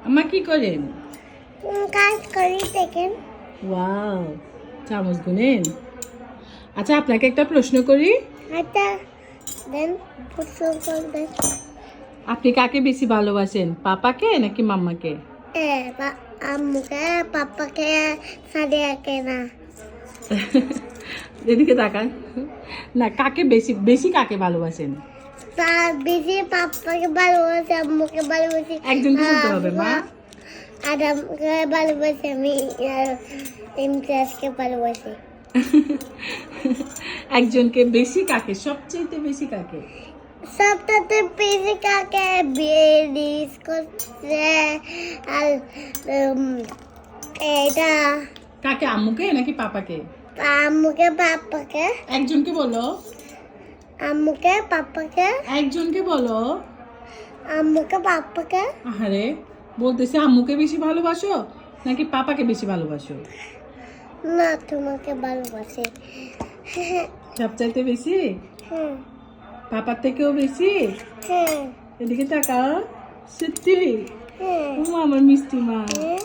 আম্মা কি করেন? কাজ করি দেখেন। ওয়াও, চামচ গুনেন। আচ্ছা, আপনাকে একটা প্রশ্ন করি। আচ্ছা দেন, প্রশ্ন করবেন। আপনি কাকে বেশি ভালোবাসেন, পাপাকে নাকি মাম্মাকে? আম্মুকে, পাপাকে, সাদিয়াকে না। এদিকে তাকান। না, কাকে বেশি বেশি কাকে ভালোবাসেন? তার বেশি পাপাকে ভালোবাসি, আম্মুকে ভালোবাসি। একজনকে বলতে হবে মা। আদমকে ভালোবাসি আমি, ইমতিয়াজকে ভালোবাসি। একজনকে বেশি কাকে, সবচেয়ে বেশি কাকে? সবটাতে বেশি কাকে বিয়ে করছে আর এটা কাকে, আম্মুকে নাকি পাপাকে? আম্মুকে পাপাকে। একজনকে বলো। আম্মুকে পাপাকে। একজনকে বলো। আম্মুকে পাপাকে। আরে, বলতেছে আম্মুকে বেশি ভালোবাসো নাকি পাপাকে বেশি ভালোবাসো? না, তোমাকে ভালোবাসি। সবচাইতে বেশি? হ্যাঁ পাপার থেকেও বেশি? হ্যাঁ এদিকে তাকাও। সত্যি? হ্যাঁ ও আমার মিষ্টি মা। হ্যাঁ।